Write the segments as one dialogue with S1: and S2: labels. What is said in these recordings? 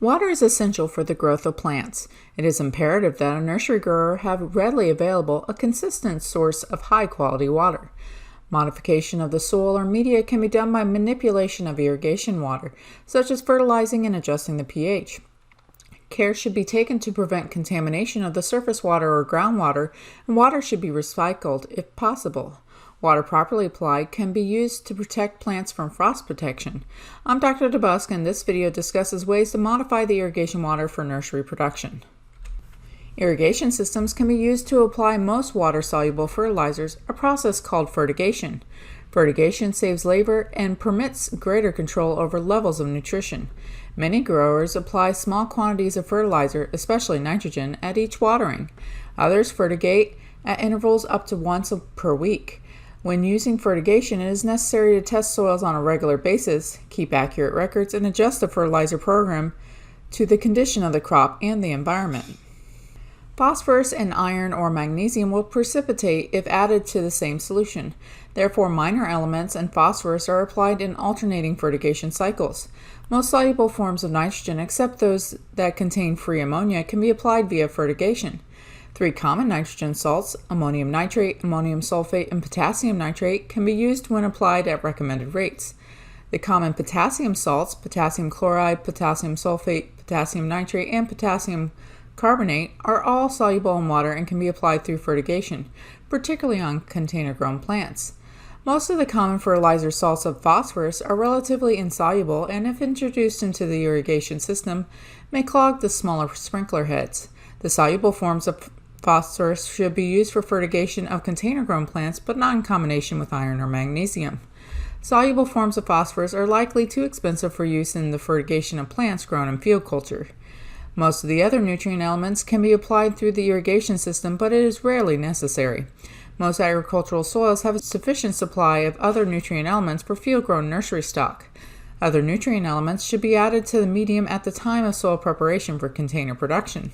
S1: Water is essential for the growth of plants. It is imperative that a nursery grower have readily available a consistent source of high-quality water. Modification of the soil or media can be done by manipulation of irrigation water, such as fertilizing and adjusting the pH. Care should be taken to prevent contamination of the surface water or groundwater, and water should be recycled if possible. Water properly applied can be used to protect plants from frost protection. I'm Dr. DeBusk, and this video discusses ways to modify the irrigation water for nursery production. Irrigation systems can be used to apply most water-soluble fertilizers, a process called fertigation. Fertigation saves labor and permits greater control over levels of nutrition. Many growers apply small quantities of fertilizer, especially nitrogen, at each watering. Others fertigate at intervals up to once per week. When using fertigation, it is necessary to test soils on a regular basis, keep accurate records, and adjust the fertilizer program to the condition of the crop and the environment. Phosphorus and iron or magnesium will precipitate if added to the same solution. Therefore, minor elements and phosphorus are applied in alternating fertigation cycles. Most soluble forms of nitrogen, except those that contain free ammonia, can be applied via fertigation. Three common nitrogen salts, ammonium nitrate, ammonium sulfate, and potassium nitrate, can be used when applied at recommended rates. The common potassium salts, potassium chloride, potassium sulfate, potassium nitrate, and potassium carbonate, are all soluble in water and can be applied through fertigation, particularly on container-grown plants. Most of the common fertilizer salts of phosphorus are relatively insoluble and, if introduced into the irrigation system, may clog the smaller sprinkler heads. The soluble forms of phosphorus should be used for fertigation of container-grown plants, but not in combination with iron or magnesium. Soluble forms of phosphorus are likely too expensive for use in the fertigation of plants grown in field culture. Most of the other nutrient elements can be applied through the irrigation system, but it is rarely necessary. Most agricultural soils have a sufficient supply of other nutrient elements for field-grown nursery stock. Other nutrient elements should be added to the medium at the time of soil preparation for container production.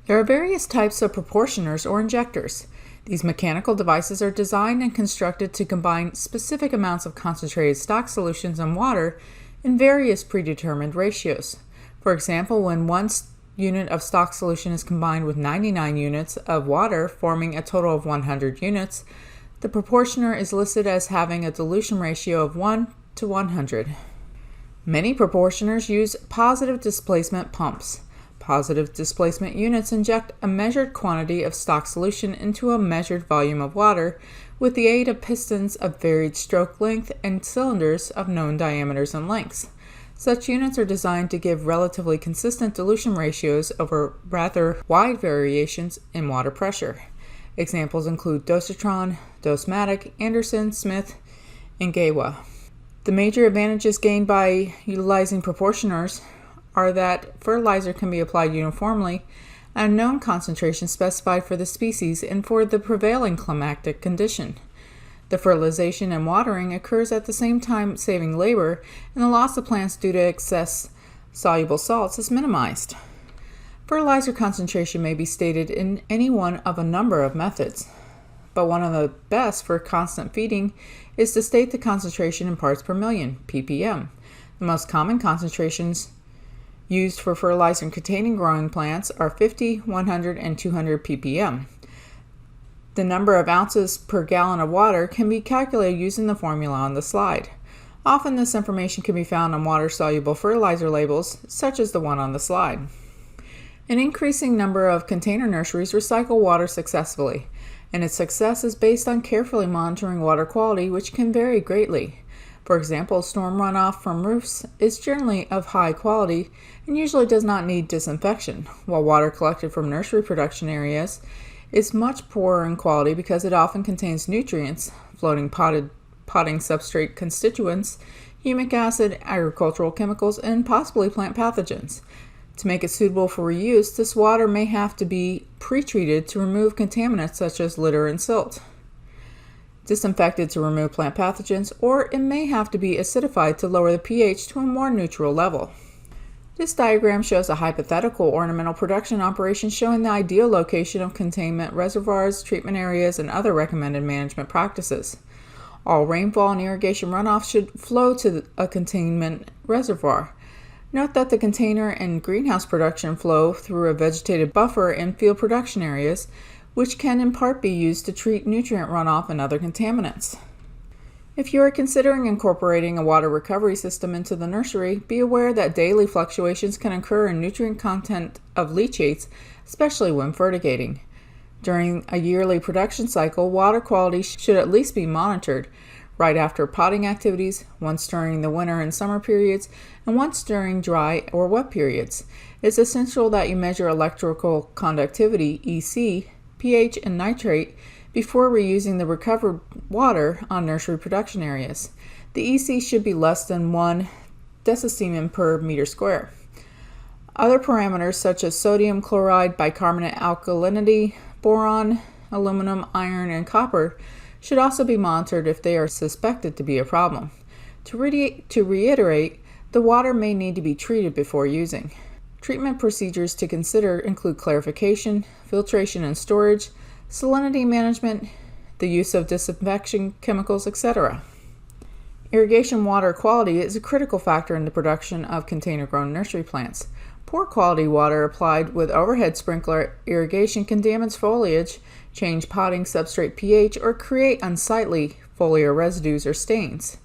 S1: There are various types of proportioners or injectors. These mechanical devices are designed and constructed to combine specific amounts of concentrated stock solutions and water in various predetermined ratios. For example, when one unit of stock solution is combined with 99 units of water, forming a total of 100 units, the proportioner is listed as having a dilution ratio of 1 to 100. Many proportioners use positive displacement pumps. Positive displacement units inject a measured quantity of stock solution into a measured volume of water with the aid of pistons of varied stroke length and cylinders of known diameters and lengths. Such units are designed to give relatively consistent dilution ratios over rather wide variations in water pressure. Examples include Dosatron, Dosmatic, Anderson, Smith, and Gawa. The major advantages gained by utilizing proportioners are that fertilizer can be applied uniformly at a known concentration specified for the species and for the prevailing climatic condition. The fertilization and watering occurs at the same time, saving labor, and the loss of plants due to excess soluble salts is minimized. Fertilizer concentration may be stated in any one of a number of methods, but one of the best for constant feeding is to state the concentration in parts per million, ppm. The most common concentrations used for fertilizer containing growing plants are 50, 100, and 200 ppm. The number of ounces per gallon of water can be calculated using the formula on the slide. Often this information can be found on water-soluble fertilizer labels, such as the one on the slide. An increasing number of container nurseries recycle water successfully, and its success is based on carefully monitoring water quality, which can vary greatly. For example, storm runoff from roofs is generally of high quality and usually does not need disinfection, while water collected from nursery production areas is much poorer in quality because it often contains nutrients, floating potting substrate constituents, humic acid, agricultural chemicals, and possibly plant pathogens. To make it suitable for reuse, this water may have to be pre-treated to remove contaminants such as litter and silt, disinfected to remove plant pathogens, or it may have to be acidified to lower the pH to a more neutral level. This diagram shows a hypothetical ornamental production operation showing the ideal location of containment reservoirs, treatment areas, and other recommended management practices. All rainfall and irrigation runoff should flow to a containment reservoir. Note that the container and greenhouse production flow through a vegetative buffer in field production areas, which can in part be used to treat nutrient runoff and other contaminants. If you are considering incorporating a water recovery system into the nursery, be aware that daily fluctuations can occur in nutrient content of leachates, especially when fertigating. During a yearly production cycle, water quality should at least be monitored right after potting activities, once during the winter and summer periods, and once during dry or wet periods. It's essential that you measure electrical conductivity, EC, pH, and nitrate before reusing the recovered water on nursery production areas. The EC should be less than 1 decisiemens per meter square. Other parameters such as sodium chloride, bicarbonate alkalinity, boron, aluminum, iron, and copper should also be monitored if they are suspected to be a problem. To reiterate, the water may need to be treated before using. Treatment procedures to consider include clarification, filtration and storage, salinity management, the use of disinfection chemicals, etc. Irrigation water quality is a critical factor in the production of container-grown nursery plants. Poor quality water applied with overhead sprinkler irrigation can damage foliage, change potting substrate pH, or create unsightly foliar residues or stains.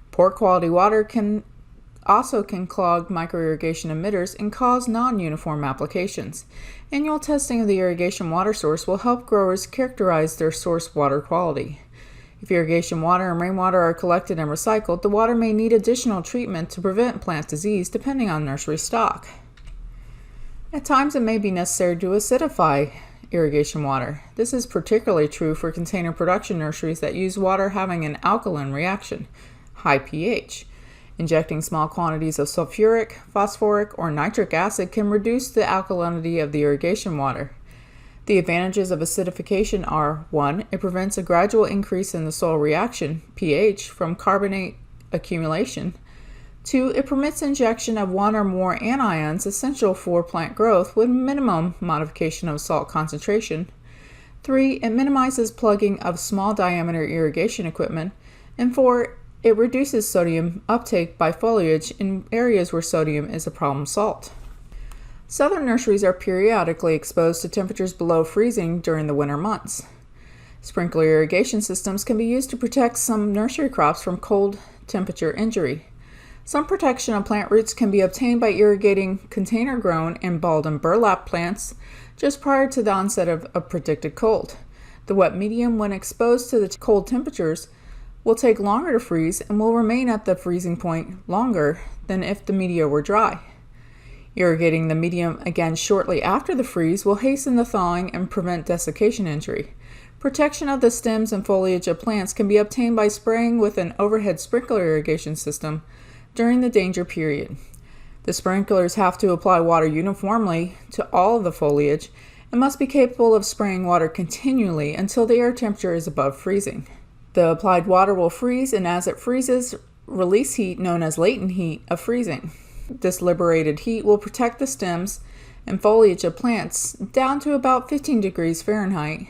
S1: Poor quality water can clog microirrigation emitters and cause non-uniform applications. Annual testing of the irrigation water source will help growers characterize their source water quality. If irrigation water and rainwater are collected and recycled, the water may need additional treatment to prevent plant disease depending on nursery stock. At times it may be necessary to acidify irrigation water. This is particularly true for container production nurseries that use water having an alkaline reaction, high pH. Injecting small quantities of sulfuric, phosphoric, or nitric acid can reduce the alkalinity of the irrigation water. The advantages of acidification are: 1. It prevents a gradual increase in the soil reaction, pH, from carbonate accumulation. 2. It permits injection of one or more anions essential for plant growth with minimum modification of salt concentration. 3. It minimizes plugging of small diameter irrigation equipment. And 4. It reduces sodium uptake by foliage in areas where sodium is a problem salt. Southern nurseries are periodically exposed to temperatures below freezing during the winter months. Sprinkler irrigation systems can be used to protect some nursery crops from cold temperature injury. Some protection of plant roots can be obtained by irrigating container-grown and balled and burlap plants just prior to the onset of a predicted cold. The wet medium, when exposed to the cold temperatures, will take longer to freeze and will remain at the freezing point longer than if the media were dry. Irrigating the medium again shortly after the freeze will hasten the thawing and prevent desiccation injury. Protection of the stems and foliage of plants can be obtained by spraying with an overhead sprinkler irrigation system during the danger period. The sprinklers have to apply water uniformly to all of the foliage and must be capable of spraying water continually until the air temperature is above freezing. The applied water will freeze, and as it freezes, release heat known as latent heat of freezing. This liberated heat will protect the stems and foliage of plants down to about 15 degrees Fahrenheit,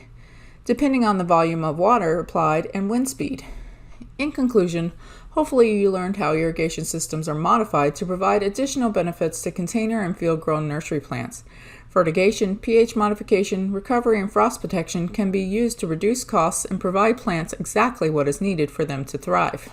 S1: depending on the volume of water applied and wind speed. In conclusion, hopefully you learned how irrigation systems are modified to provide additional benefits to container and field-grown nursery plants. Fertigation, pH modification, recovery, and frost protection can be used to reduce costs and provide plants exactly what is needed for them to thrive.